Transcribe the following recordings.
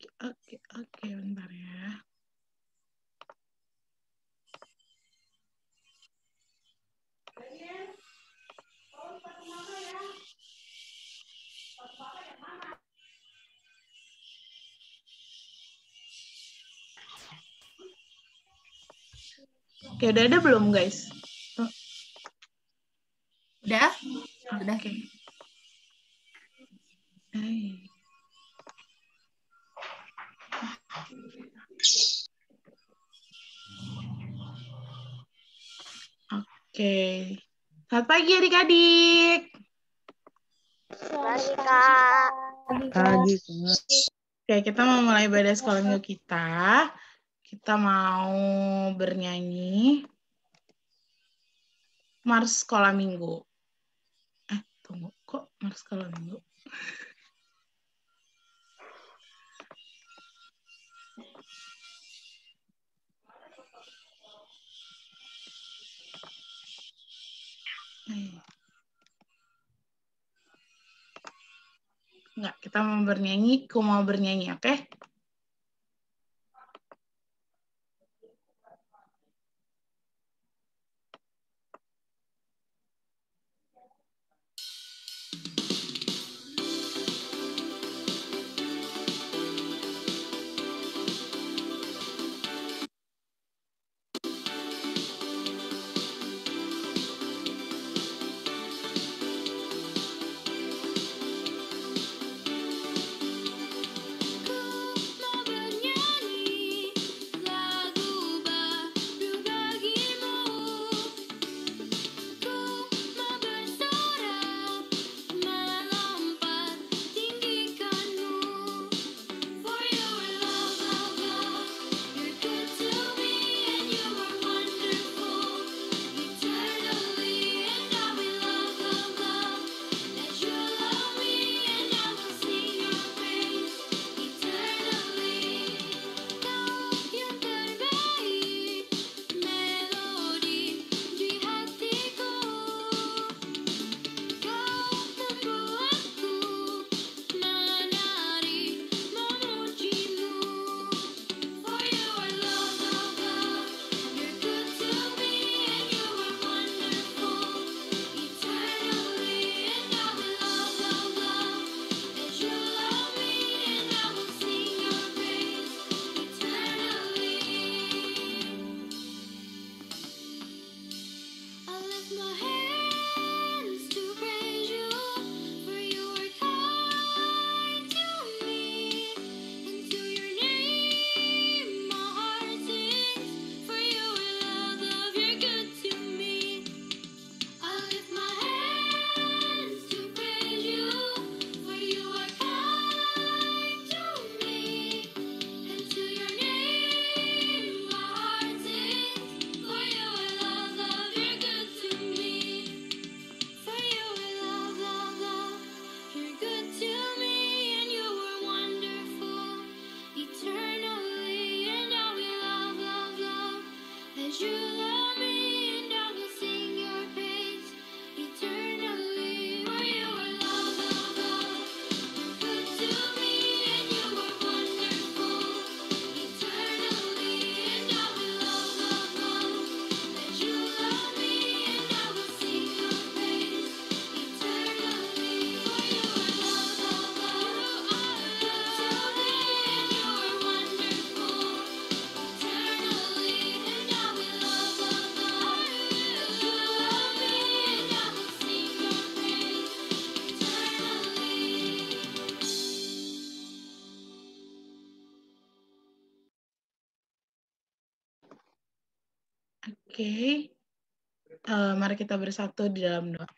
Oke, bentar ya. Oke, udah ada belum guys? Udah? Udah. Oke. Oke. Selamat pagi adik-adik. Pagi, Kak. Pagi. Oke, kita mau mulai ibadah sekolah minggu kita. Kita mau bernyanyi Mars Sekolah Minggu. Tunggu, kok Mars Sekolah Minggu? Enggak, kita mau bernyanyi, aku mau bernyanyi, oke? Oke. Mari kita bersatu di dalam doa.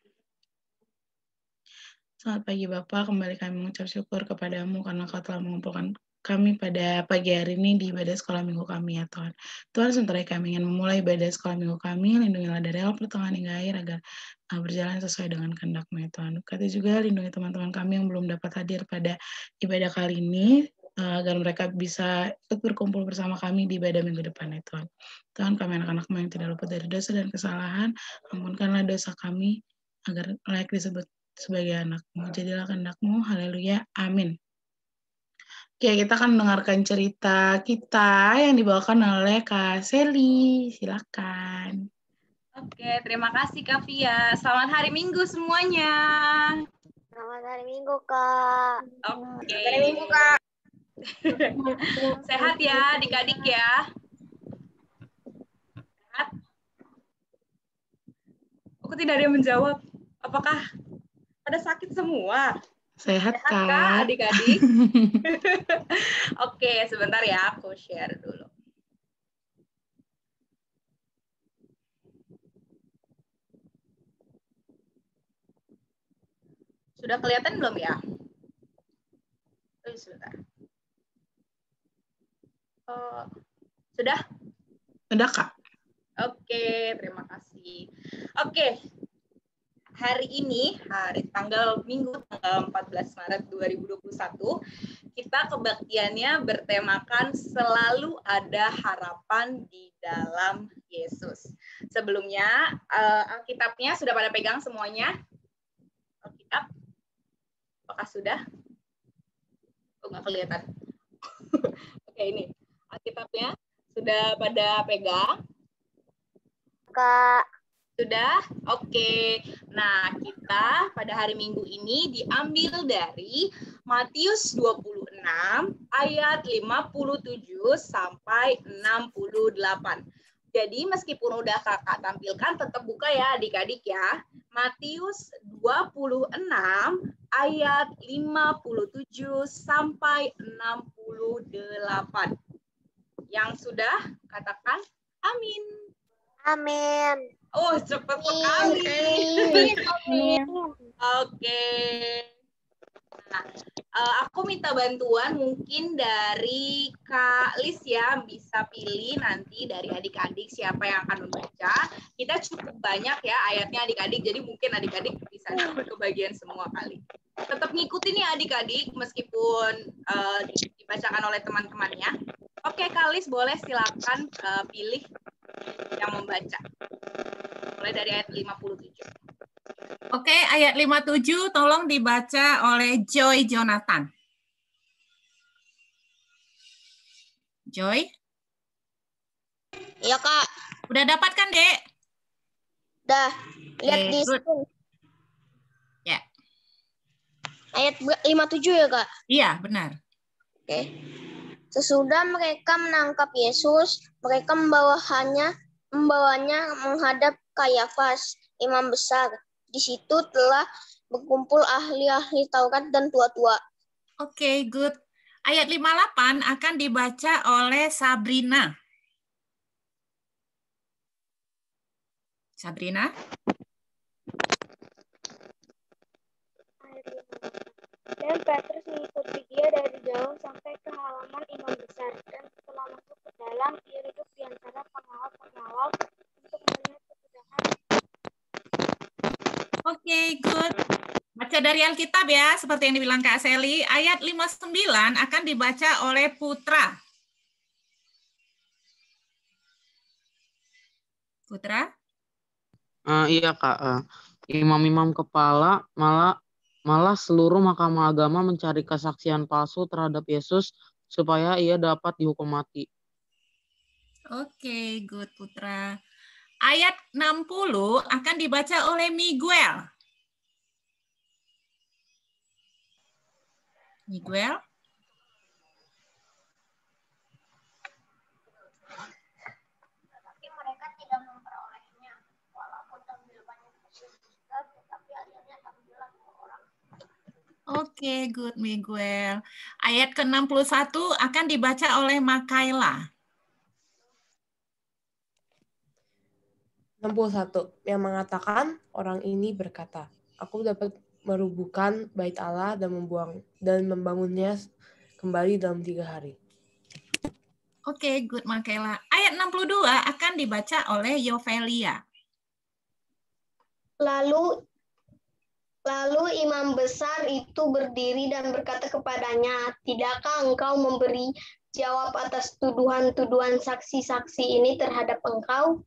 Selamat pagi Bapak, kembali kami mengucap syukur kepadamu karena Kau telah mengumpulkan kami pada pagi hari ini di ibadah sekolah minggu kami ya Tuhan. Tuhan, sementara kami ingin memulai ibadah sekolah minggu kami, lindungilah dari awal pertengahan hingga akhir agar berjalan sesuai dengan kehendak-Mu ya Tuhan. Kata juga lindungi teman-teman kami yang belum dapat hadir pada ibadah kali ini, agar mereka bisa ikut berkumpul bersama kami di ibadah minggu depan ya Tuhan. Tuhan, kami anak-anak-Mu yang tidak luput dari dosa dan kesalahan, ampunkanlah dosa kami agar layak disebut sebagai anak-Mu. Jadilah kehendak-Mu, haleluya, amin. Oke, kita akan mendengarkan cerita kita yang dibawakan oleh Kak Seli. Silakan. Oke, terima kasih Kak Via. Selamat hari Minggu semuanya. Selamat hari Minggu, Kak. Oke. Selamat hari Minggu, Kak. Sehat ya adik-adik ya. Sehat? Aku tidak ada yang menjawab. Apakah pada sakit semua? Sehat, Sehat Kak Kak? adik-adik? Oke, sebentar ya, aku share dulu. Sudah kelihatan belum ya? Sebentar. Sudah? Sudah, Kak. Oke, terima kasih. Oke, hari ini, hari tanggal Minggu, tanggal 14 Maret 2021, kita kebaktiannya bertemakan selalu ada harapan di dalam Yesus. Sebelumnya, Alkitabnya sudah pada pegang semuanya? Alkitab? Apakah sudah? Oh, nggak kelihatan. Oke, ini. Alkitabnya sudah pada pegang? Kak. Sudah? Oke. Nah, kita pada hari Minggu ini diambil dari Matius 26 ayat 57 sampai 68. Jadi meskipun udah kakak tampilkan, tetap buka ya adik-adik ya. Matius 26 ayat 57 sampai 68. Yang sudah, katakan amin. Amin. Oh, cepat sekali. Amin. Oke. Nah, aku minta bantuan mungkin dari Kak Lis ya, bisa pilih nanti dari adik-adik siapa yang akan membaca. Kita cukup banyak ya ayatnya adik-adik, jadi mungkin adik-adik bisa dapat kebagian semua kali. Tetap ngikutin ya adik-adik meskipun dibacakan oleh teman-temannya. Oke, Kak Lis boleh silakan pilih yang membaca. Mulai dari ayat 57. Oke, ayat 57 tolong dibaca oleh Joy Jonathan. Joy? Iya, Kak. Udah dapat kan, Dek? Udah. Lihat di good. screen. Ya. Ayat 57 ya, Kak? Iya, benar. Oke. Sesudah mereka menangkap Yesus, mereka membawanya menghadap Kayafas, imam besar. Di situ telah berkumpul ahli-ahli Taurat dan tua-tua. Oke, good. Ayat 58 akan dibaca oleh Sabrina. Sabrina? Dan Petrus mengikuti dia dari jauh sampai ke halaman imam besar. Dan setelah masuk ke dalam, ia duduk di antara pengawal-pengawal untuk melihat kesudahan. Oke, good. Baca dari Alkitab ya, seperti yang dibilang Kak Seli. Ayat 59 akan dibaca oleh Putra. Putra? Iya, Kak. Imam-imam kepala malah seluruh mahkamah agama mencari kesaksian palsu terhadap Yesus supaya ia dapat dihukum mati. Oke, good Putra. Ayat 60 akan dibaca oleh Miguel. Miguel? Tetapi mereka tidak memperolehnya, walaupun tampilannya juga, tetapi akhirnya tampilan orang. Oke, good Miguel. Ayat ke-61 akan dibaca oleh Makaila. 61 yang mengatakan orang ini berkata, aku dapat merubuhkan bait Allah dan membangunnya kembali dalam 3 hari. Oke, good Makaila. Ayat 62 akan dibaca oleh Yovelia. Lalu imam besar itu berdiri dan berkata kepadanya, tidakkah engkau memberi jawab atas tuduhan-tuduhan saksi-saksi ini terhadap engkau?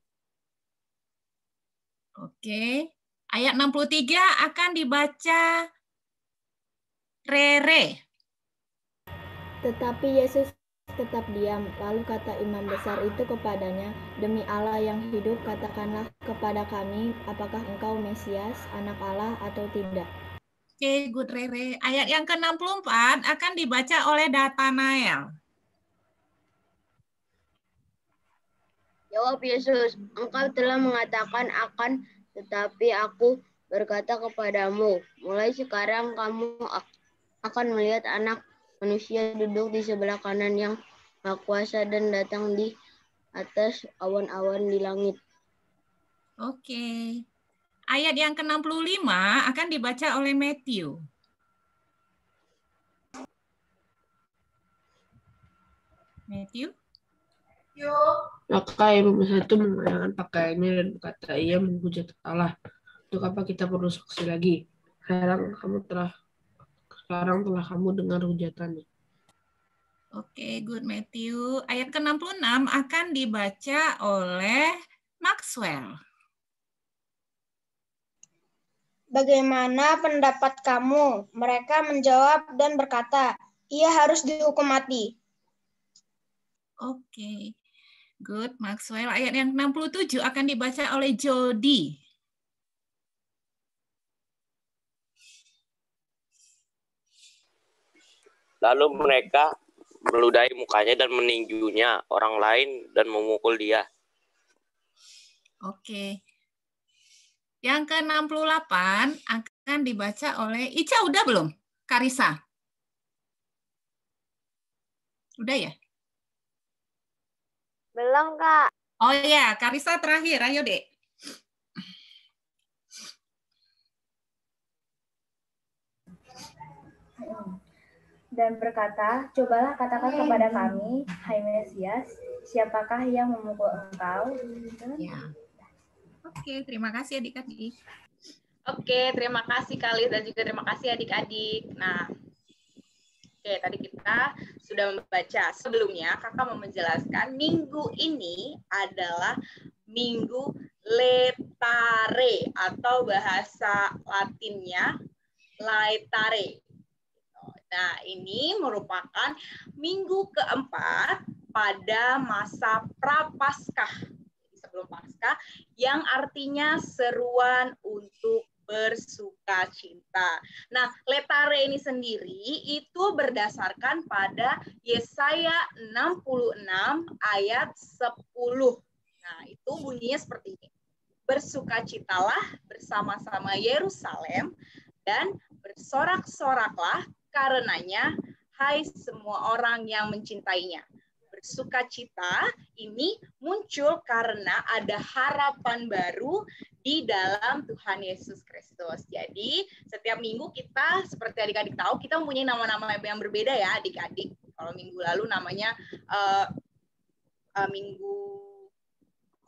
Oke. Ayat 63 akan dibaca Rere. Tetapi Yesus tetap diam. Lalu kata imam besar itu kepadanya, "Demi Allah yang hidup, katakanlah kepada kami, apakah engkau Mesias, anak Allah atau tidak?" Oke, good Rere. Ayat yang ke-64 akan dibaca oleh Nathanael. Jawab Yesus, "Engkau telah mengatakan akan, tetapi aku berkata kepadamu, mulai sekarang kamu akan melihat Anak Manusia duduk di sebelah kanan yang Maha Kuasa dan datang di atas awan-awan di langit." Oke. Ayat yang ke-65 akan dibaca oleh Matthew. Matthew? Maka imam besar itu mengenakan pakaiannya dan berkata, ia menghujat Allah. Untuk apa kita perlu saksi lagi? Sekarang telah kamu dengar hujatannya. Oke, good Matthew. Ayat ke-66 akan dibaca oleh Maxwell. "Bagaimana pendapat kamu?" Mereka menjawab dan berkata, "Ia harus dihukum mati." Oke, good Maxwell. Ayat yang 67 akan dibaca oleh Jody. Lalu mereka meludahi mukanya dan meninjunya orang lain dan memukul dia. Oke. Yang ke-68 akan dibaca oleh Ica, udah belum? Karisa? Udah ya? Belum, Kak. Oh ya, Karisa terakhir. Ayo, Dek. Dan berkata, "Cobalah katakan kepada kami, hai Mesias, siapakah yang memukul engkau?" Ya. Oke, terima kasih adik-adik. Oke, terima kasih Kalis dan juga terima kasih adik-adik. Nah, oke, tadi kita sudah membaca. Sebelumnya, Kakak mau menjelaskan minggu ini adalah minggu Letare atau bahasa Latinnya Laetare. Nah, ini merupakan minggu keempat pada masa Prapaskah, sebelum Paskah, yang artinya seruan untuk bersukacita. Nah, Letare ini sendiri itu berdasarkan pada Yesaya 66 ayat 10. Nah, itu bunyinya seperti ini. Bersukacitalah bersama-sama Yerusalem dan bersorak-soraklah karenanya, hai semua orang yang mencintainya. Bersukacita ini muncul karena ada harapan baru di dalam Tuhan Yesus Kristus. Jadi, setiap minggu kita, seperti adik-adik tahu, kita mempunyai nama-nama yang berbeda ya, adik-adik. Kalau minggu lalu namanya minggu...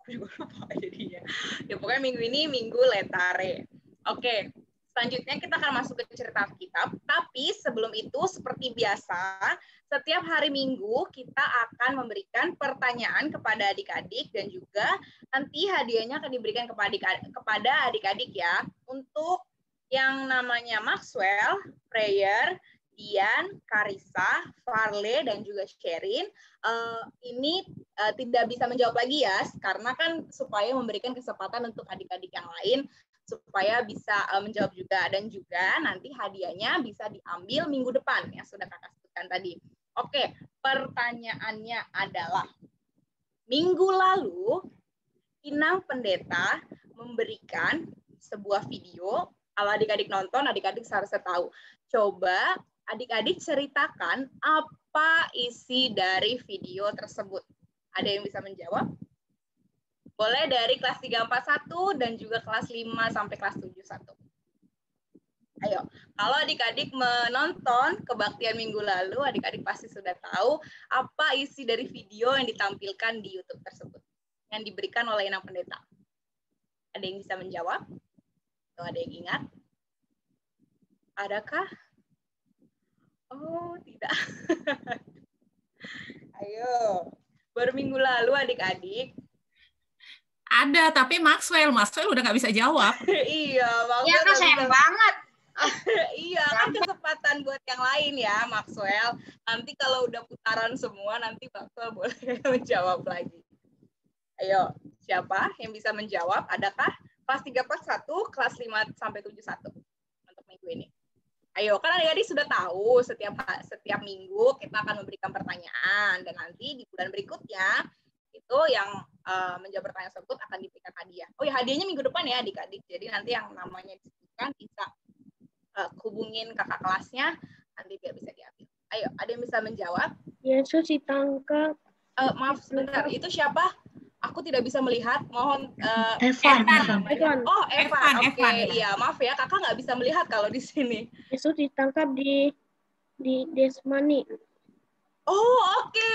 Aku juga lupa jadinya. Ya, pokoknya minggu ini minggu Letare. Oke. Selanjutnya kita akan masuk ke cerita Alkitab, tapi sebelum itu seperti biasa, setiap hari Minggu kita akan memberikan pertanyaan kepada adik-adik dan juga nanti hadiahnya akan diberikan kepada adik-adik ya. Untuk yang namanya Maxwell, Prayer, Dian, Karisa, Farle, dan juga Sherin, ini tidak bisa menjawab lagi ya, karena kan supaya memberikan kesempatan untuk adik-adik yang lain supaya bisa menjawab juga, dan juga nanti hadiahnya bisa diambil minggu depan yang sudah Kakak sebutkan tadi. Oke, pertanyaannya adalah minggu lalu Inang Pendeta memberikan sebuah video. Kalau adik-adik nonton, adik-adik seharusnya tahu. Coba adik-adik ceritakan apa isi dari video tersebut. Ada yang bisa menjawab? Boleh dari kelas 341 dan juga kelas 5 sampai kelas 71. Ayo, kalau adik-adik menonton kebaktian minggu lalu, adik-adik pasti sudah tahu apa isi dari video yang ditampilkan di YouTube tersebut, yang diberikan oleh Inang Pendeta. Ada yang bisa menjawab? Atau ada yang ingat? Adakah? Oh, tidak. Ayo, baru minggu lalu adik-adik. Ada, tapi Maxwell udah nggak bisa jawab. Iya, Iya, Kak, sayang banget. Iya, kan kesempatan buat yang lain ya, Maxwell. Nanti kalau udah putaran semua, nanti Maxwell boleh menjawab lagi. Ayo, siapa yang bisa menjawab? Adakah kelas 3 kelas 1, kelas 5 sampai 7 1 untuk minggu ini? Ayo, kan adik-adik sudah tahu setiap minggu kita akan memberikan pertanyaan, dan nanti di bulan berikutnya itu yang menjawab pertanyaan tersebut akan diberikan hadiah. Oh ya, hadiahnya minggu depan ya adik-adik. Jadi nanti yang namanya disebutkan bisa hubungin kakak kelasnya, nanti dia bisa diambil. Ayo, ada yang bisa menjawab? Yesus ditangkap. Maaf sebentar, itu siapa? Aku tidak bisa melihat. Mohon Evan. Oh, Evan. Oke, iya, maaf ya, kakak nggak bisa melihat kalau di sini. Yesus ditangkap di Getsemani. Oh, oke,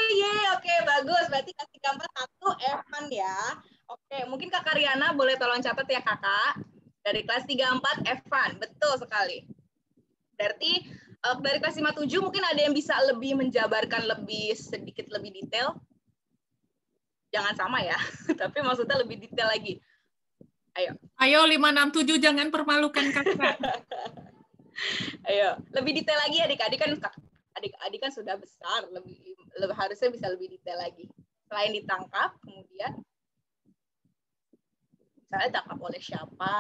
oke, bagus. Berarti kasih gambar 1 Evan ya. Oke, mungkin Kakak Riana boleh tolong catat ya kakak. Dari kelas 3-4 Evan, betul sekali. Berarti dari kelas 5-7 mungkin ada yang bisa lebih menjabarkan sedikit lebih detail. Jangan sama ya, tapi maksudnya lebih detail lagi. Ayo 5-6-7 jangan permalukan kakak. Ayo, lebih detail lagi adik-adik kan sudah besar, lebih harusnya bisa lebih detail lagi. Selain ditangkap, kemudian misalnya ditangkap oleh siapa,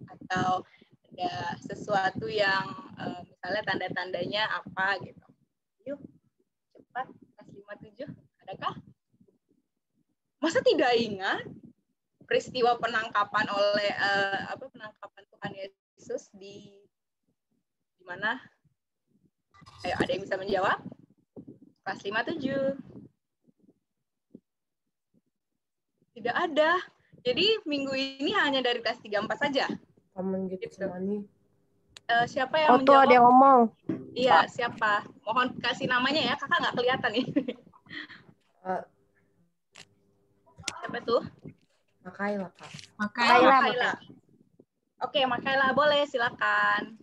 atau ada sesuatu yang misalnya tanda-tandanya apa gitu. Yuk, cepat, kelas 5-7, adakah? Masa tidak ingat peristiwa penangkapan oleh penangkapan Tuhan Yesus di mana? Ayo, ada yang bisa menjawab? Kelas 5-7. Tidak ada. Jadi minggu ini hanya dari kelas 3-4 saja. Taman Getsemani. Siapa yang menjawab? Tuh ada yang ngomong. Iya, siapa? Mohon kasih namanya ya, kakak nggak kelihatan nih. Siapa tuh? Makaila, Kak. Makaila. Oke, Makaila, boleh, silakan.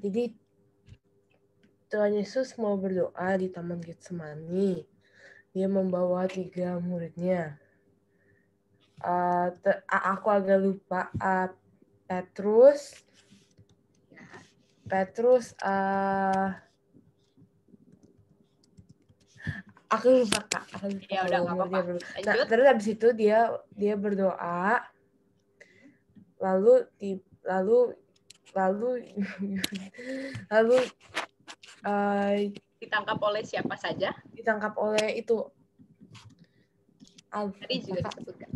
Jadi Tuhan Yesus mau berdoa di Taman Getsemani. Dia membawa 3 muridnya. Aku agak lupa. Petrus. Aku lupa Kak. Ya udah nggak apa-apa. Nah, terus habis itu dia berdoa. Lalu ditangkap oleh siapa saja? Ditangkap oleh itu. Tadi juga disebutkan.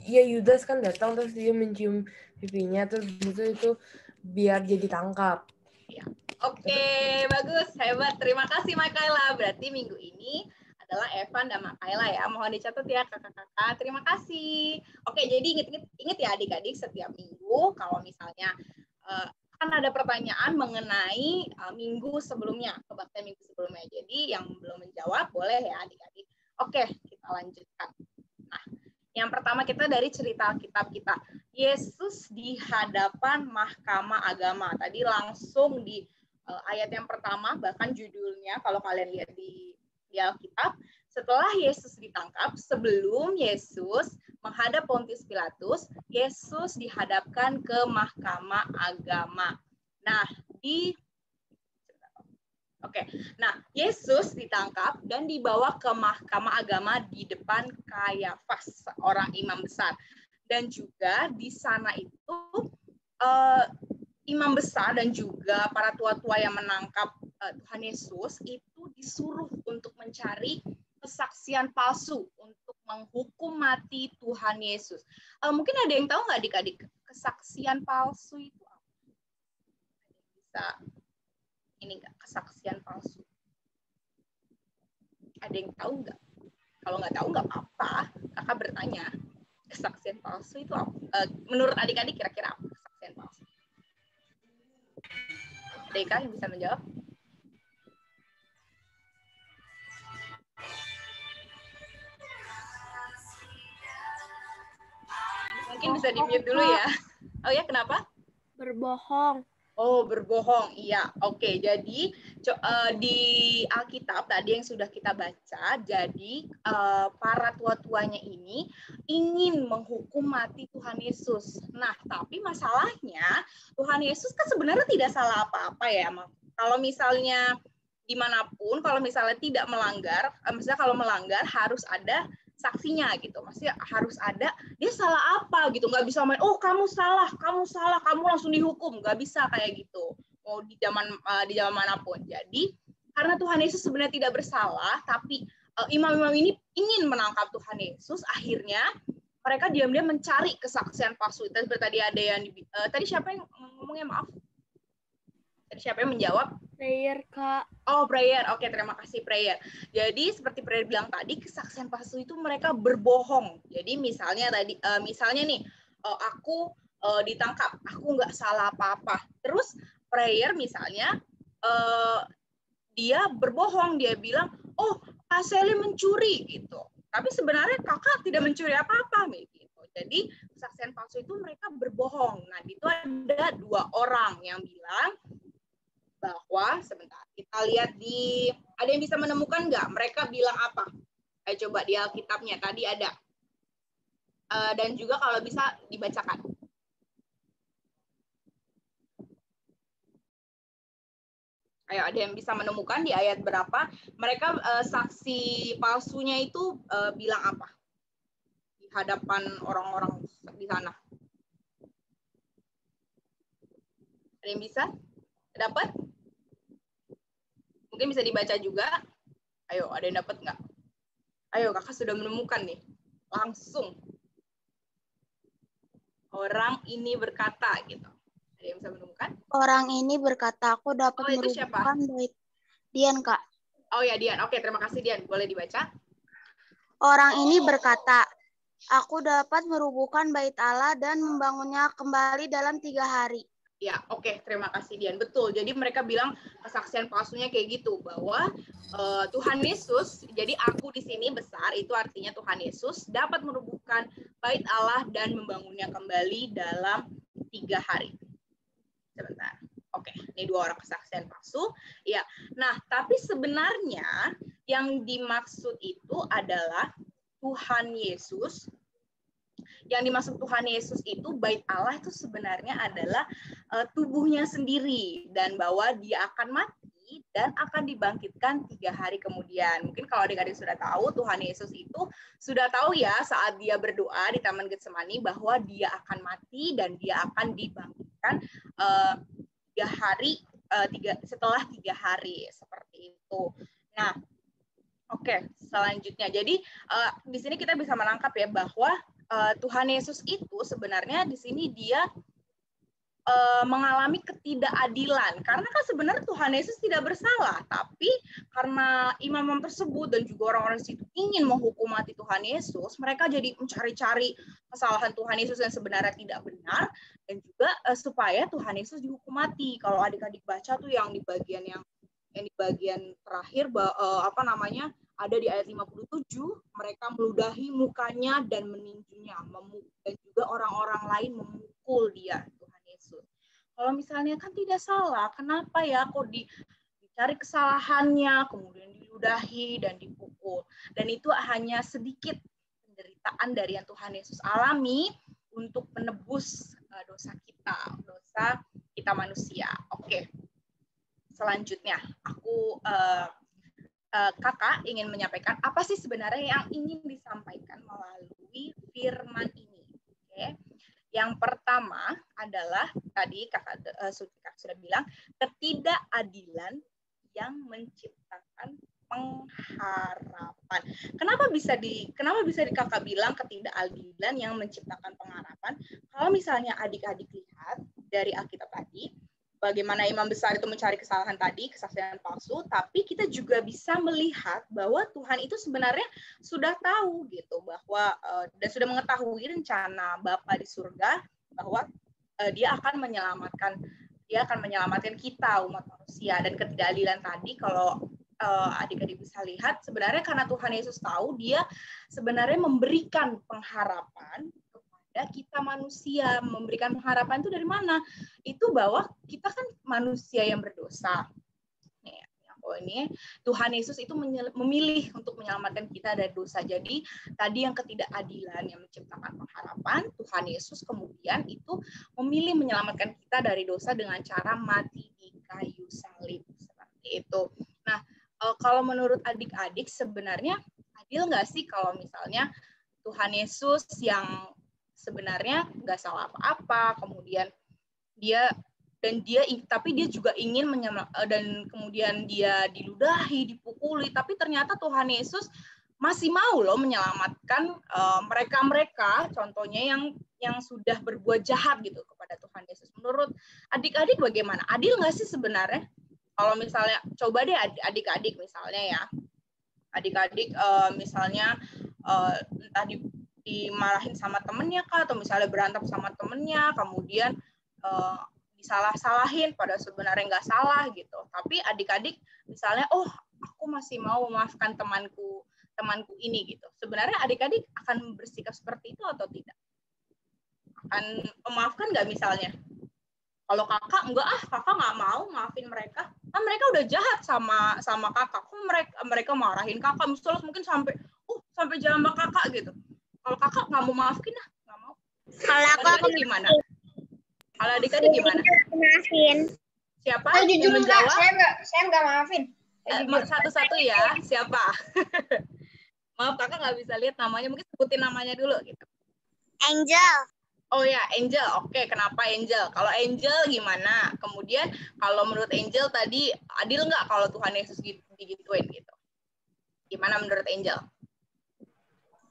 Yudas kan datang terus dia mencium pipinya, terus itu biar dia ditangkap. Ya. Oke, bagus, hebat. Terima kasih Makaila. Berarti minggu ini adalah Evan dan Makaila ya. Mohon dicatat ya kakak-kakak. Terima kasih. Oke, jadi ingat ya adik-adik, setiap minggu kalau misalnya kan ada pertanyaan mengenai minggu sebelumnya, kebaktian minggu sebelumnya. Jadi yang belum menjawab boleh ya adik-adik. Oke, kita lanjutkan. Nah, yang pertama kita dari cerita Alkitab kita. Yesus di hadapan mahkamah agama. Tadi langsung di ayat yang pertama, bahkan judulnya kalau kalian lihat di Alkitab, setelah Yesus ditangkap, sebelum Yesus menghadap Pontius Pilatus, Yesus dihadapkan ke mahkamah agama. Nah, Yesus ditangkap dan dibawa ke mahkamah agama di depan Kayafas, seorang imam besar. Dan juga di sana itu imam besar dan juga para tua-tua yang menangkap Tuhan Yesus itu disuruh untuk mencari kesaksian palsu untuk menghukum mati Tuhan Yesus. Mungkin ada yang tahu nggak adik-adik kesaksian palsu itu apa? Bisa ini nggak, kesaksian palsu? Ada yang tahu nggak? Kalau nggak tahu nggak apa-apa, kakak bertanya. Kesaksian palsu itu apa? Menurut adik-adik kira-kira apa kesaksian palsu? Adikah yang bisa menjawab? Mungkin bisa di-mute dulu ya. Oh ya, kenapa? Berbohong. Oh, berbohong. Iya, oke. Jadi di Alkitab tadi yang sudah kita baca, jadi para tua-tuanya ini ingin menghukum mati Tuhan Yesus. Nah, tapi masalahnya Tuhan Yesus kan sebenarnya tidak salah apa-apa ya. Kalau misalnya dimanapun, kalau misalnya tidak melanggar, misalnya kalau melanggar harus ada saksinya gitu, maksudnya harus ada dia salah apa gitu, nggak bisa main oh kamu salah kamu langsung dihukum, nggak bisa kayak gitu mau di zaman manapun. Jadi karena Tuhan Yesus sebenarnya tidak bersalah, tapi imam-imam ini ingin menangkap Tuhan Yesus, akhirnya mereka diam-diam mencari kesaksian palsu. Tadi ada yang tadi siapa yang ngomongnya, maaf, tadi siapa yang menjawab? Prayer, Kak. Oh, prayer. Oke, terima kasih, prayer. Jadi seperti prayer bilang tadi, kesaksian palsu itu mereka berbohong. Jadi misalnya tadi, misalnya nih, aku ditangkap, aku nggak salah apa-apa. Terus prayer misalnya dia berbohong, dia bilang, oh, Kak Sally mencuri gitu. Tapi sebenarnya kakak tidak mencuri apa-apa gitu. Jadi kesaksian palsu itu mereka berbohong. Nah, itu ada 2 orang yang bilang bahwa sebentar kita lihat ada yang bisa menemukan nggak mereka bilang apa? Coba di Alkitabnya tadi ada dan juga kalau bisa dibacakan. Ayo, ada yang bisa menemukan di ayat berapa mereka saksi palsunya itu bilang apa di hadapan orang-orang di sana? Ada yang bisa dapat? Mungkin bisa dibaca juga. Ayo, ada yang dapat nggak? Ayo, kakak sudah menemukan nih. Langsung. Orang ini berkata, gitu. Ada yang bisa menemukan? Orang ini berkata, aku dapat merubuhkan bait. Dian, Kak. Oh ya, Dian. Oke, terima kasih, Dian. Boleh dibaca? Orang ini berkata, aku dapat merubuhkan bait Allah dan membangunnya kembali dalam 3 hari. Ya, oke, terima kasih Dian. Betul. Jadi mereka bilang kesaksian palsunya kayak gitu bahwa Tuhan Yesus, jadi aku di sini besar itu artinya Tuhan Yesus dapat merubuhkan bait Allah dan membangunnya kembali dalam 3 hari. Sebentar. Oke, ini 2 orang kesaksian palsu. Ya. Nah, tapi sebenarnya yang dimaksud itu adalah Tuhan Yesus. Yang dimaksud Tuhan Yesus itu bait Allah itu sebenarnya adalah tubuhnya sendiri, dan bahwa dia akan mati dan akan dibangkitkan 3 hari kemudian. Mungkin kalau adik-adik sudah tahu, Tuhan Yesus itu sudah tahu ya saat dia berdoa di Taman Getsemani bahwa dia akan mati dan dia akan dibangkitkan 3 hari setelah 3 hari seperti itu. Nah, oke, selanjutnya. Jadi di sini kita bisa menangkap ya bahwa Tuhan Yesus itu sebenarnya di sini dia mengalami ketidakadilan, karena kan sebenarnya Tuhan Yesus tidak bersalah, tapi karena imam-imam tersebut dan juga orang-orang di situ ingin menghukum mati Tuhan Yesus, mereka jadi mencari-cari kesalahan Tuhan Yesus yang sebenarnya tidak benar, dan juga supaya Tuhan Yesus dihukum mati. Kalau adik-adik baca tuh yang di bagian terakhir ada di ayat 57, mereka meludahi mukanya dan meninjunya, dan juga orang-orang lain memukul dia, Tuhan Yesus. Kalau misalnya kan tidak salah, kenapa ya kok dicari kesalahannya, kemudian diludahi dan dipukul. Dan itu hanya sedikit penderitaan dari yang Tuhan Yesus alami untuk menebus dosa kita manusia. Oke. Selanjutnya, kakak ingin menyampaikan apa sih sebenarnya yang ingin disampaikan melalui firman ini. Oke. Yang pertama adalah tadi kakak sudah bilang ketidakadilan yang menciptakan pengharapan. Kenapa bisa kakak bilang ketidakadilan yang menciptakan pengharapan? Kalau misalnya adik-adik lihat dari Alkitab tadi, bagaimana imam besar itu mencari kesalahan tadi, kesaksian palsu, tapi kita juga bisa melihat bahwa Tuhan itu sebenarnya sudah tahu gitu bahwa dan sudah mengetahui rencana Bapa di surga bahwa dia akan menyelamatkan kita umat manusia. Dan ketidakadilan tadi kalau adik-adik bisa lihat sebenarnya karena Tuhan Yesus tahu, dia sebenarnya memberikan pengharapan kepada kepada kita manusia. Memberikan pengharapan itu dari mana? Itu bahwa kita kan manusia yang berdosa. Ini Tuhan Yesus itu memilih untuk menyelamatkan kita dari dosa. Jadi tadi yang ketidakadilan yang menciptakan pengharapan, Tuhan Yesus kemudian itu memilih menyelamatkan kita dari dosa dengan cara mati di kayu salib seperti itu. Nah, kalau menurut adik-adik sebenarnya adil nggak sih kalau misalnya Tuhan Yesus yang sebenarnya nggak salah apa-apa, kemudian tapi dia juga ingin dan kemudian dia diludahi, dipukuli, tapi ternyata Tuhan Yesus masih mau loh menyelamatkan mereka-mereka, contohnya yang sudah berbuat jahat gitu kepada Tuhan Yesus. Menurut adik-adik bagaimana? Adil nggak sih sebenarnya? Kalau misalnya coba deh adik-adik misalnya ya, adik-adik misalnya entah dimarahin sama temennya kah, atau misalnya berantem sama temennya, kemudian disalah-salahin pada sebenarnya nggak salah gitu. Tapi adik-adik misalnya, oh aku masih mau memaafkan temanku ini gitu. Sebenarnya adik-adik akan bersikap seperti itu atau tidak? Akan memaafkan nggak misalnya? Kalau kakak enggak, kakak nggak mau maafin mereka. Kan mereka udah jahat sama kakak. Kok mereka marahin kakak, misalnya mungkin sampai jambak kakak gitu. Kalau kakak nggak mau maafin nggak mau. Kalau aku gimana? Kalau adik-adik gimana? Maafin. Siapa jujur yang menjawab? Saya nggak maafin. Satu-satu ya, siapa? Maaf, kakak nggak bisa lihat namanya. Mungkin sebutin namanya dulu. Gitu. Angel. Oh ya, Angel. Oke, kenapa Angel? Kalau Angel gimana? Kemudian kalau menurut Angel tadi, adil nggak kalau Tuhan Yesus digituin gitu? Gimana menurut Angel?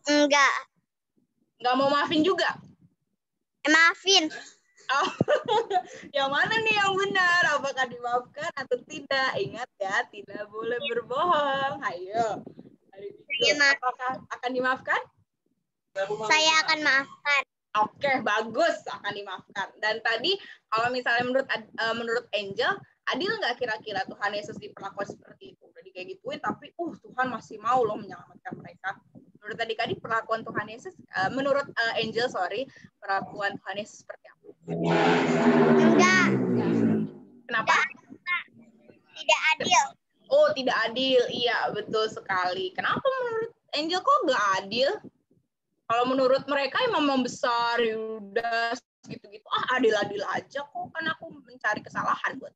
Enggak. Nggak mau maafin juga? Maafin. Oh, yang mana nih yang benar? Apakah dimaafkan atau tidak? Ingat ya, tidak boleh berbohong. Ayo. Apakah akan dimaafkan? Saya akan maafkan. Oke, bagus, akan dimaafkan. Dan tadi kalau misalnya menurut Angel, adil nggak kira-kira Tuhan Yesus diperlakukan seperti itu? Udah kayak gituin, tapi Tuhan masih mau loh menyelamatkan mereka. Menurut adik-adik perlakuan Tuhan Yesus, menurut Angel, perlakuan Tuhan Yesus seperti apa? Enggak. Kenapa? Tidak adil. Oh, tidak adil. Iya, betul sekali. Kenapa menurut Angel kok nggak adil? Kalau menurut mereka emang membesar, udah gitu-gitu. Adil-adil aja kok. Kan aku mencari kesalahan buat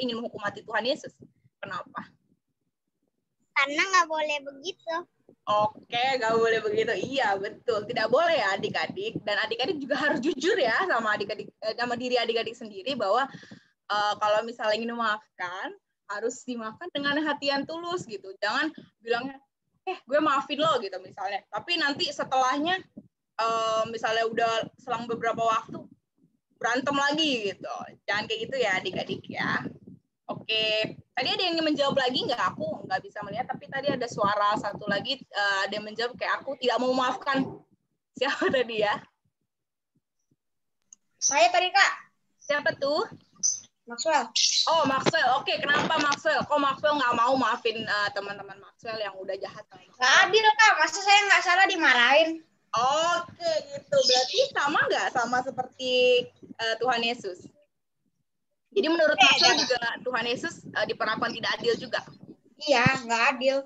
ingin menghukumi Tuhan Yesus. Kenapa? Karena nggak boleh begitu. Oke, nggak boleh begitu. Iya, betul. Tidak boleh ya adik-adik. Dan adik-adik juga harus jujur ya sama adik-adik, sama diri adik-adik sendiri bahwa kalau misalnya ingin memaafkan, harus dimaafkan dengan hati yang tulus gitu. Jangan bilangnya, gue maafin lo gitu misalnya. Tapi nanti setelahnya, misalnya udah selang beberapa waktu, berantem lagi gitu. Jangan kayak gitu ya adik-adik ya. Oke, tadi ada yang menjawab lagi nggak? Aku nggak bisa melihat, tapi tadi ada suara satu lagi, ada yang menjawab kayak aku tidak mau memaafkan. Siapa tadi ya? Saya tadi, Kak. Siapa tuh? Maxwell. Oh, Maxwell. Oke, kenapa Maxwell? Kok Maxwell nggak mau maafin teman-teman Maxwell yang udah jahat? Nggak adil, Kak. Masa saya nggak salah dimarahin? Oke, gitu. Berarti sama nggak sama seperti Tuhan Yesus? Jadi menurut Maxwell juga Tuhan Yesus diperlakukan tidak adil juga? Iya, nggak adil.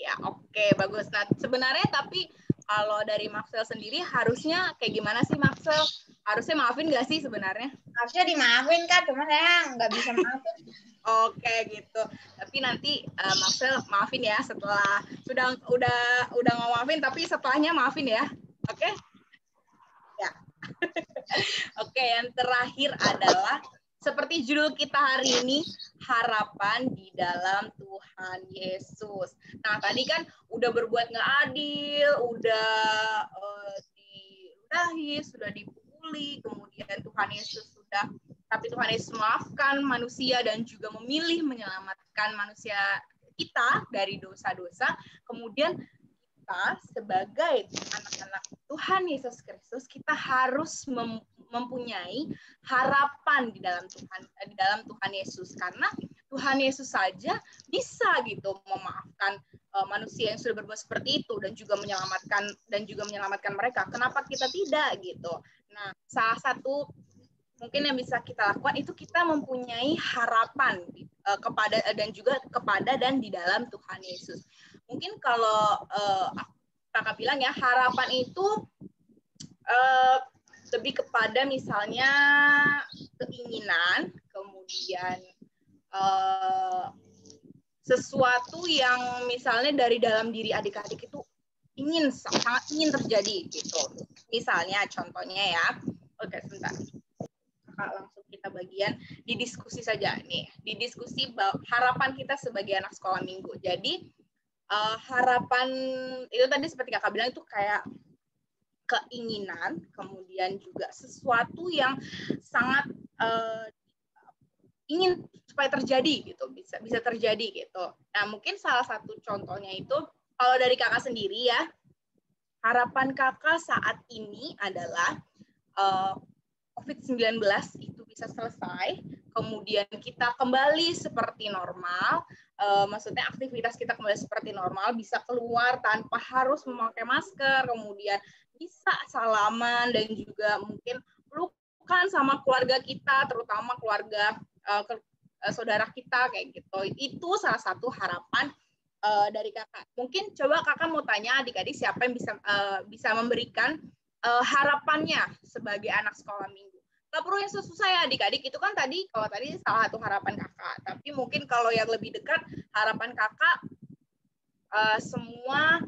Ya, oke, bagus. Nah, sebenarnya tapi kalau dari Maxwell sendiri harusnya kayak gimana sih Maxwell? Harusnya maafin nggak sih sebenarnya? Harusnya dimaafin, Kak. Cuma saya nggak bisa maafin. Oke, gitu. Tapi nanti Maxwell maafin ya setelah udah nggak maafin, tapi setelahnya maafin ya. Oke? Ya. Oke, yang terakhir adalah seperti judul kita hari ini, harapan di dalam Tuhan Yesus. Nah, tadi kan udah berbuat nggak adil, udah diludahi, sudah dipukuli, kemudian Tuhan Yesus tapi Tuhan Yesus memaafkan manusia dan juga memilih menyelamatkan manusia kita dari dosa-dosa. Kemudian kita sebagai anak-anak Tuhan Yesus Kristus, kita harus mempunyai harapan di dalam Tuhan Yesus, karena Tuhan Yesus saja bisa gitu memaafkan manusia yang sudah berbuat seperti itu dan juga menyelamatkan mereka. Kenapa kita tidak gitu? Nah, salah satu mungkin yang bisa kita lakukan itu kita mempunyai harapan kepada dan di dalam Tuhan Yesus. Mungkin kalau kakak bilang ya, harapan itu lebih kepada misalnya keinginan, kemudian sesuatu yang misalnya dari dalam diri adik-adik itu sangat ingin terjadi gitu. Misalnya contohnya ya, oke sebentar, kakak langsung kita bagian di diskusi saja nih, di diskusi harapan kita sebagai anak sekolah minggu. Jadi harapan itu tadi seperti kakak bilang itu kayak keinginan, kemudian juga sesuatu yang sangat ingin supaya terjadi gitu, bisa terjadi gitu. Nah, mungkin salah satu contohnya itu kalau dari kakak sendiri ya, harapan kakak saat ini adalah COVID-19 itu bisa selesai, kemudian kita kembali seperti normal, maksudnya aktivitas kita kembali seperti normal, bisa keluar tanpa harus memakai masker, kemudian bisa salaman dan juga mungkin pelukan sama keluarga kita, terutama keluarga saudara kita kayak gitu. Itu salah satu harapan dari kakak. Mungkin coba kakak mau tanya adik-adik siapa yang bisa memberikan harapannya sebagai anak sekolah minggu. Gak perlu yang susah ya adik-adik, itu kan tadi kalau tadi salah satu harapan kakak. Tapi mungkin kalau yang lebih dekat, harapan kakak semua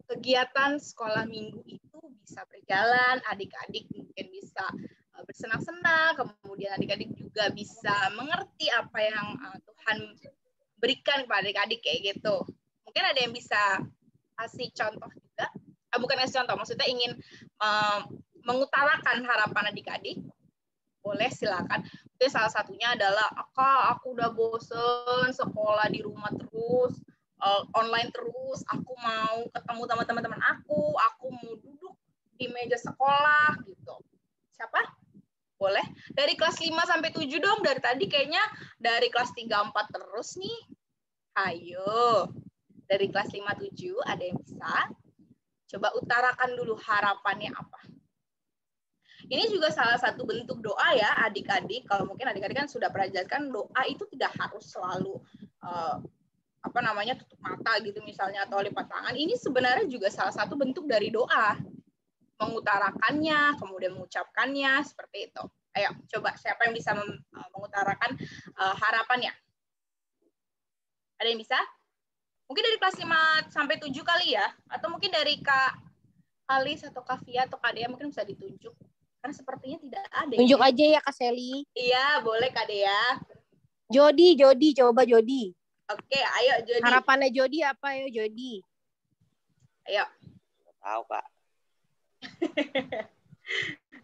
kegiatan sekolah minggu itu bisa berjalan, adik-adik mungkin bisa bersenang-senang, kemudian adik-adik juga bisa mengerti apa yang Tuhan berikan kepada adik-adik kayak gitu. Mungkin ada yang bisa kasih contoh juga, bukan kasih contoh, maksudnya ingin mengutarakan harapan adik-adik. Boleh, silakan. Mungkin salah satunya adalah, Kak, aku udah bosen sekolah di rumah terus, online terus, aku mau ketemu sama teman-teman aku mau duduk di meja sekolah gitu. Siapa? Boleh. Dari kelas 5 sampai 7 dong, dari tadi kayaknya dari kelas 3 4 terus nih. Ayo. Dari kelas 5 7 ada yang bisa? Coba utarakan dulu harapannya apa. Ini juga salah satu bentuk doa ya adik-adik. Kalau mungkin adik-adik kan sudah pernah jelaskan, doa itu tidak harus selalu tutup mata gitu misalnya atau lipat tangan. Ini sebenarnya juga salah satu bentuk dari doa. Mengutarakannya, kemudian mengucapkannya seperti itu. Ayo, coba siapa yang bisa mengutarakan harapannya? Ada yang bisa? Mungkin dari kelas 5 sampai 7 kali ya, atau mungkin dari Kak Alis atau Kak Fia atau Kak Dea mungkin bisa ditunjuk. Karena sepertinya tidak ada. Tunjuk aja ya Kak Seli. Iya, boleh Kak Dea. Jody, coba Jody. Oke, ayo Jody. Harapannya Jody apa ya Jody? Ayo. Tahu Kak.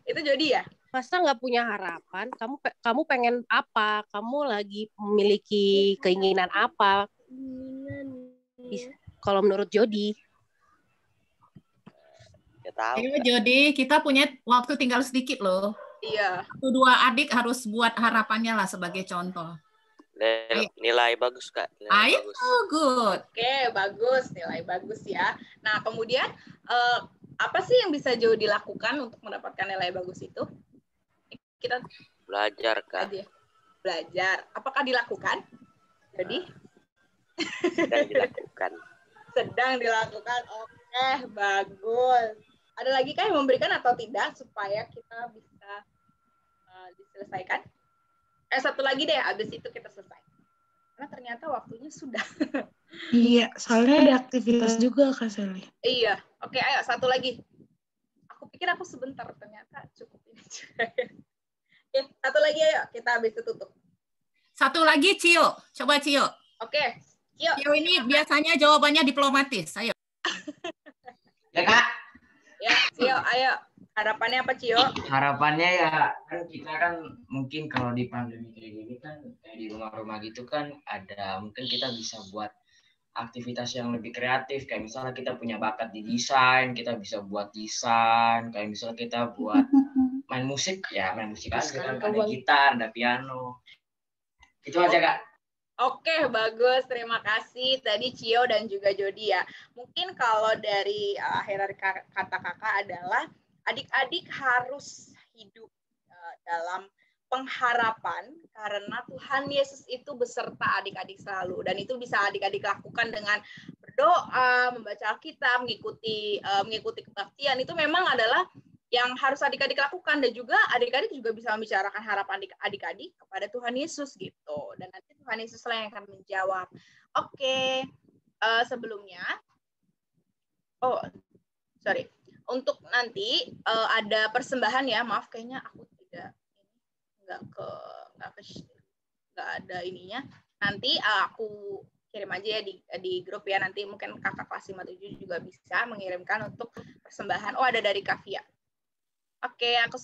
Itu Jody ya? Masa nggak punya harapan? Kamu pengen apa? Kamu lagi memiliki keinginan apa? Kalau menurut Jody. Ya tahu. Ayo Jody, kita punya waktu tinggal sedikit loh. Iya. 1-2 adik harus buat harapannya lah sebagai contoh. Nilai bagus Kak. Ayo, good. Oke, bagus. Nilai bagus ya. Nah, kemudian apa sih yang bisa Jody lakukan untuk mendapatkan nilai bagus itu? Kita belajar Kak. Belajar. Apakah dilakukan? Jadi sedang dilakukan. Sedang dilakukan. Oke, bagus. Ada lagi kah yang memberikan atau tidak supaya kita bisa diselesaikan? Satu lagi deh, habis itu kita selesai. Karena ternyata waktunya sudah. Iya, soalnya ada aktivitas juga Kak Seli. Iya, oke, ayo satu lagi. Aku pikir aku sebentar, ternyata cukup ini juga. Oke, satu lagi ayo, kita habis itu tutup. Satu lagi Cio, coba Cio. Oke, Cio ini biasanya jawabannya diplomatis, ayo. Ya Kak. Ya, Cio, ayo. Harapannya apa, Cio? Harapannya ya kan kita kan mungkin kalau di pandemi kayak gini kan kayak di rumah-rumah gitu kan ada mungkin kita bisa buat aktivitas yang lebih kreatif kayak misalnya kita punya bakat di desain, kita bisa buat desain, kayak misalnya kita buat main musik aja kan ada gitar, ada piano. Itu aja, Kak. Oke, bagus. Terima kasih tadi Cio dan juga Jody ya. Mungkin kalau dari akhir dari kata kakak adalah adik-adik harus hidup dalam pengharapan karena Tuhan Yesus itu beserta adik-adik selalu. Dan itu bisa adik-adik lakukan dengan berdoa, membaca Alkitab, mengikuti kebaktian. Itu memang adalah yang harus adik-adik lakukan, dan juga adik-adik juga bisa membicarakan harapan adik-adik kepada Tuhan Yesus gitu, dan nanti Tuhan Yesus lah yang akan menjawab. Oke, sebelumnya, untuk nanti ada persembahan ya, maaf kayaknya aku nggak ada ininya. Nanti aku kirim aja ya di grup ya, nanti mungkin kakak kelas 5-7 juga bisa mengirimkan untuk persembahan. Oh, ada dari Kavia. Oke, aku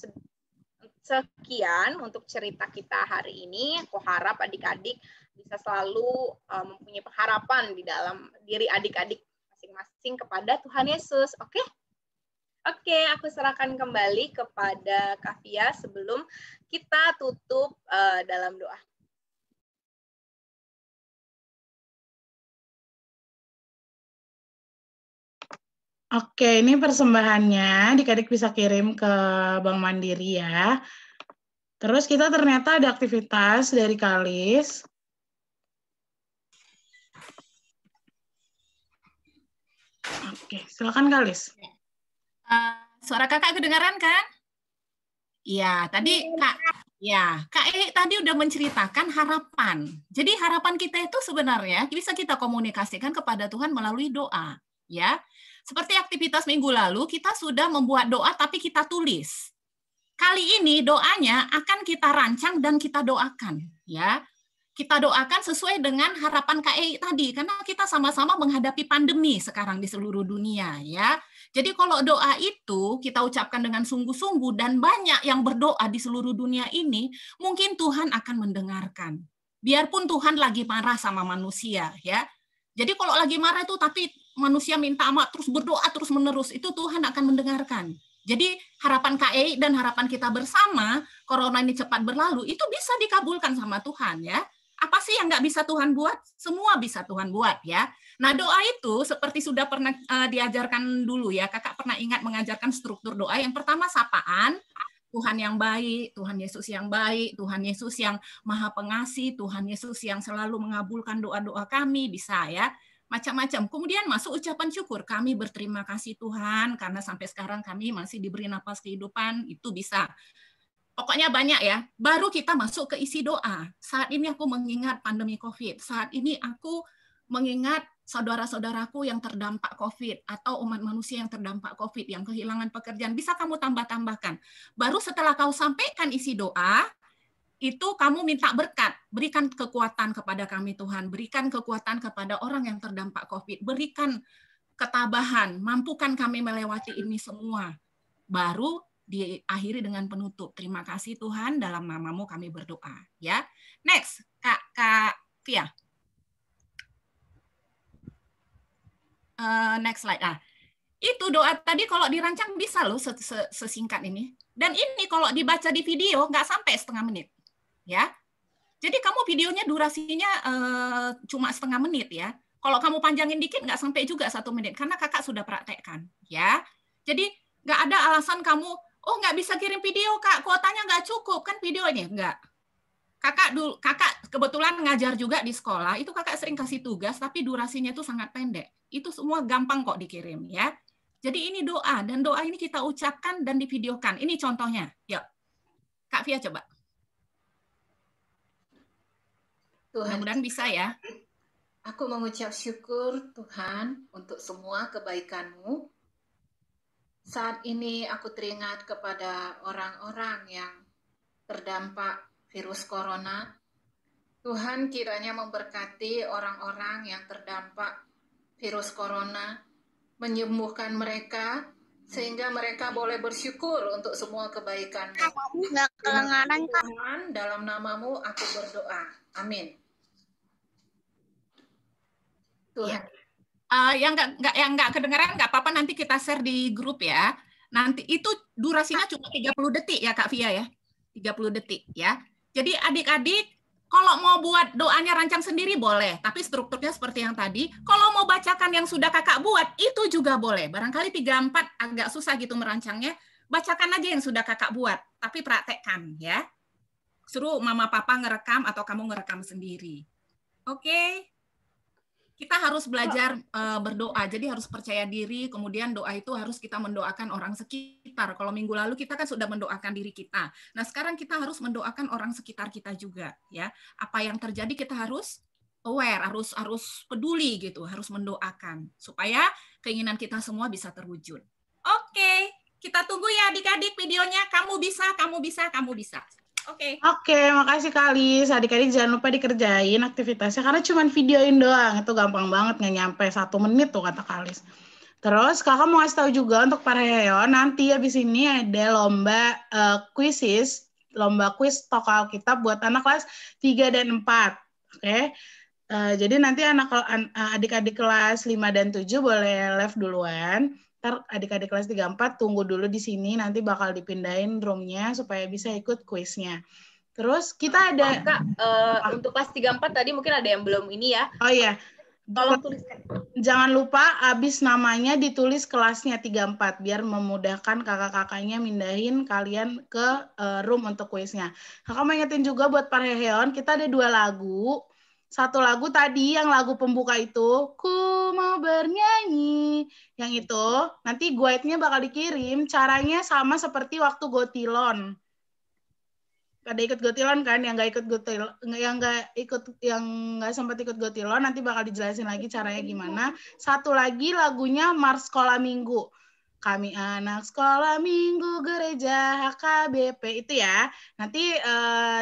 sekian untuk cerita kita hari ini. Aku harap adik-adik bisa selalu mempunyai pengharapan di dalam diri adik-adik masing-masing kepada Tuhan Yesus. Oke? Oke, aku serahkan kembali kepada Kavia sebelum kita tutup dalam doa. Oke, ini persembahannya. Adik-adik bisa kirim ke Bank Mandiri ya. Terus kita ternyata ada aktivitas dari Kalis. Oke, silakan Kalis. Suara kakak kedengaran kan? Ya, tadi Kak tadi udah menceritakan harapan. Jadi harapan kita itu sebenarnya bisa kita komunikasikan kepada Tuhan melalui doa, ya. Seperti aktivitas minggu lalu, kita sudah membuat doa tapi kita tulis. Kali ini doanya akan kita rancang dan kita doakan, ya. Kita doakan sesuai dengan harapan KEI tadi, karena kita sama-sama menghadapi pandemi sekarang di seluruh dunia, ya. Jadi kalau doa itu kita ucapkan dengan sungguh-sungguh dan banyak yang berdoa di seluruh dunia ini, mungkin Tuhan akan mendengarkan. Biarpun Tuhan lagi marah sama manusia, ya. Jadi kalau lagi marah itu tapi manusia minta maaf terus berdoa terus menerus, itu Tuhan akan mendengarkan. Jadi harapan KEI dan harapan kita bersama, corona ini cepat berlalu, itu bisa dikabulkan sama Tuhan, ya. Apa sih yang nggak bisa Tuhan buat? Semua bisa Tuhan buat, ya. Nah, doa itu seperti sudah pernah diajarkan dulu ya, kakak pernah ingat mengajarkan struktur doa. Yang pertama sapaan, Tuhan yang baik, Tuhan Yesus yang baik, Tuhan Yesus yang maha pengasih, Tuhan Yesus yang selalu mengabulkan doa-doa kami, bisa ya. Macam-macam. Kemudian masuk ucapan syukur. Kami berterima kasih Tuhan karena sampai sekarang kami masih diberi napas kehidupan, itu bisa. Pokoknya banyak ya. Baru kita masuk ke isi doa. Saat ini aku mengingat pandemi COVID. Saat ini aku mengingat saudara-saudaraku yang terdampak COVID atau umat manusia yang terdampak COVID, yang kehilangan pekerjaan. Bisa kamu tambah-tambahkan. Baru setelah kau sampaikan isi doa, itu kamu minta berkat, berikan kekuatan kepada kami Tuhan, berikan kekuatan kepada orang yang terdampak COVID, berikan ketabahan, mampukan kami melewati ini semua. Baru diakhiri dengan penutup. Terima kasih Tuhan, dalam namamu kami berdoa. Ya, next, Kak Fia. Next slide. Itu doa tadi kalau dirancang bisa loh sesingkat ini. Dan ini kalau dibaca di video nggak sampai setengah menit. Ya, jadi kamu videonya durasinya cuma setengah menit ya. Kalau kamu panjangin dikit nggak sampai juga 1 menit karena kakak sudah praktekkan ya. Jadi nggak ada alasan kamu nggak bisa kirim video kak, kuotanya nggak cukup kan videonya nggak. Kakak kebetulan ngajar juga di sekolah itu kakak sering kasih tugas tapi durasinya itu sangat pendek. Itu semua gampang kok dikirim ya. Jadi ini doa dan doa ini kita ucapkan dan divideokan. Ini contohnya. Yuk, Kak Fia coba. Tuhan, mudah-mudahan bisa ya. Aku mengucap syukur Tuhan untuk semua kebaikan-Mu. Saat ini aku teringat kepada orang-orang yang terdampak virus corona. Tuhan kiranya memberkati orang-orang yang terdampak virus corona, menyembuhkan mereka, sehingga mereka boleh bersyukur untuk semua kebaikan-Mu. Tuhan, dalam namamu aku berdoa. Amin. Tuhan. Yang nggak kedengaran nggak apa-apa, nanti kita share di grup ya. Nanti itu durasinya cuma 30 detik ya Kak Fia ya. 30 detik ya. Jadi adik-adik Kalau mau buat doanya rancang sendiri boleh, tapi strukturnya seperti yang tadi. Kalau mau bacakan yang sudah kakak buat, itu juga boleh. Barangkali 3-4 agak susah gitu merancangnya, bacakan aja yang sudah kakak buat, tapi praktekkan ya. Suruh mama papa ngerekam atau kamu ngerekam sendiri. Oke. Kita harus belajar berdoa, jadi harus percaya diri, kemudian doa itu harus kita mendoakan orang sekitar. Kalau minggu lalu kita kan sudah mendoakan diri kita. Nah, sekarang kita harus mendoakan orang sekitar kita juga, ya. Apa yang terjadi kita harus aware, harus peduli gitu, harus mendoakan supaya keinginan kita semua bisa terwujud. Oke, kita tunggu ya adik-adik videonya. Kamu bisa, kamu bisa, kamu bisa. Oke. Oke, makasih Kalis. Adik-adik jangan lupa dikerjain aktivitasnya karena cuma videoin doang. Itu gampang banget, nggak nyampe 1 menit tuh kata Kalis. Terus kakak mau kasih tahu juga untuk para hewan, nanti habis ini ada lomba lomba kuis tokoh Alkitab buat anak kelas 3 dan 4. Oke. Jadi nanti adik-adik kelas 5 dan 7 boleh live duluan. Ntar adik-adik kelas 3-4 tunggu dulu di sini, nanti bakal dipindahin room-nya supaya bisa ikut kuisnya. Terus kita ada... Kak, untuk kelas 3-4 tadi mungkin ada yang belum ini ya. Oh iya. Tolong tuliskan. Jangan lupa abis namanya ditulis kelasnya 3-4, biar memudahkan kakak-kakaknya mindahin kalian ke room untuk kuisnya. Kakak mau ingetin juga buat para hewan, kita ada 2 lagu. Satu lagu tadi yang lagu pembuka itu, ku mau bernyanyi. Yang itu nanti guide-nya bakal dikirim, caranya sama seperti waktu Gotilon. Ada ikut Gotilon kan, yang nggak ikut Gotilon, yang nggak sempat ikut Gotilon nanti bakal dijelasin lagi caranya gimana. Satu lagi lagunya Mars Sekolah Minggu. Kami anak sekolah minggu gereja HKBP itu ya. Nanti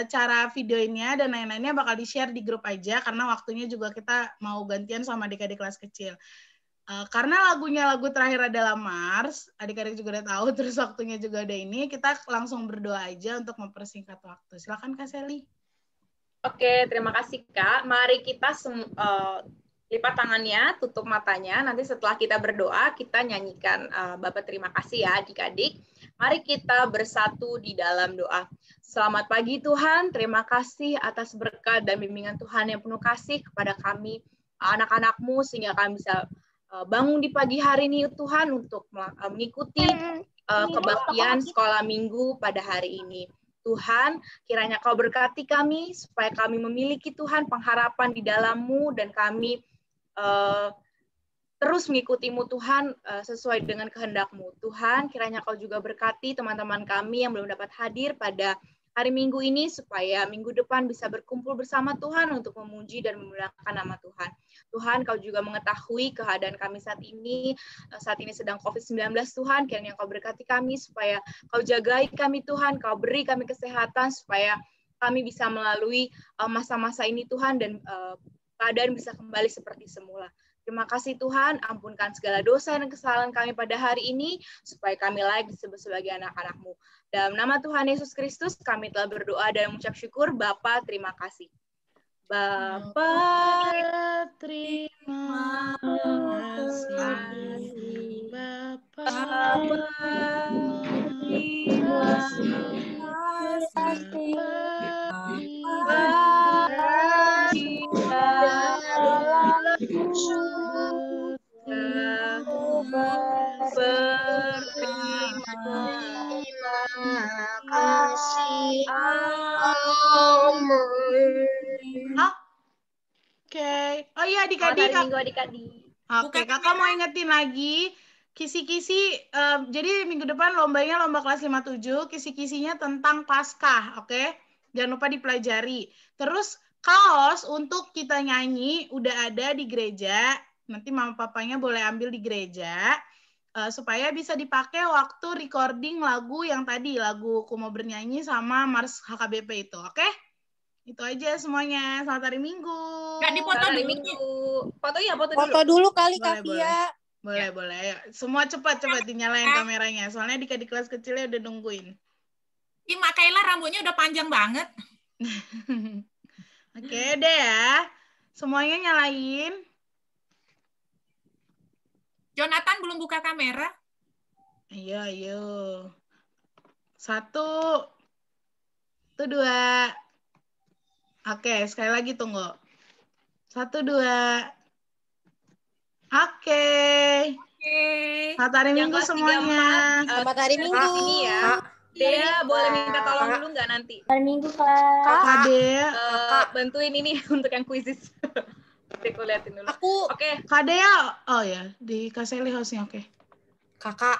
cara videonya dan lain-lainnya bakal di-share di grup aja karena waktunya juga kita mau gantian sama adik-adik kelas kecil. Karena lagu terakhir adalah Mars, adik-adik juga udah tahu, terus waktunya juga ada ini, kita langsung berdoa aja untuk mempersingkat waktu. Silakan Kak Sally. Oke, terima kasih Kak. Mari kita lipat tangannya, tutup matanya. Nanti setelah kita berdoa, kita nyanyikan Bapak terima kasih ya adik-adik. Mari kita bersatu di dalam doa. Selamat pagi Tuhan, terima kasih atas berkat dan bimbingan Tuhan yang penuh kasih kepada kami, anak-anak-Mu, sehingga kami bisa bangun di pagi hari ini Tuhan untuk mengikuti kebaktian sekolah minggu pada hari ini. Tuhan, kiranya Kau berkati kami supaya kami memiliki Tuhan pengharapan di dalam-Mu dan kami terus mengikuti-Mu Tuhan sesuai dengan kehendak-Mu. Tuhan, kiranya Kau juga berkati teman-teman kami yang belum dapat hadir pada hari Minggu ini supaya minggu depan bisa berkumpul bersama Tuhan untuk memuji dan memuliakan nama Tuhan. Tuhan, Kau juga mengetahui keadaan kami saat ini sedang COVID-19 Tuhan, kiranya Kau berkati kami supaya Kau jagai kami Tuhan, Kau beri kami kesehatan supaya kami bisa melalui masa-masa ini Tuhan dan keadaan bisa kembali seperti semula. Terima kasih Tuhan, ampunkan segala dosa dan kesalahan kami pada hari ini, supaya kami layak disebut sebagai anak-anak-Mu. Dalam nama Tuhan Yesus Kristus, kami telah berdoa dan mengucap syukur. Bapa, terima kasih. Bapa, terima kasih. Bapa, terima kasih. Oke. Oh iya adik-adik. Oke, kakak mau ingetin lagi. Kisi-kisi, jadi minggu depan lombanya lomba kelas 5-7, kisi-kisinya tentang Paskah, oke? Jangan lupa dipelajari. Terus kaos untuk kita nyanyi udah ada di gereja, nanti mama papanya boleh ambil di gereja, supaya bisa dipakai waktu recording lagu yang tadi, lagu Ku Mau Bernyanyi sama Mars HKBP itu, oke? Itu aja semuanya. Selamat hari Minggu. Nggak dipoto dulu. Foto dulu kali Kak Boleh. Via. Boleh. Ayo. Semua cepat dinyalain kameranya. Soalnya di kelas kecilnya udah nungguin. Ih, Mak Kayla rambutnya udah panjang banget. Oke deh ya. Semuanya nyalain. Jonathan belum buka kamera. Ayo. 1, 2. Oke, sekali lagi tunggu. 1, 2. Oke. Selamat hari Yang Minggu kelas 3, semuanya. 4, Selamat hari Minggu. Ini ya. Dea boleh minta tolong dulu nggak nanti? Hari Minggu, Kak. Kakak Dea. Bantuin ini untuk yang kuisis. Nanti aku liatin dulu. Aku. Oke. Kak Dea. Oh ya, di Kak Sally hostnya. Oke. Kakak.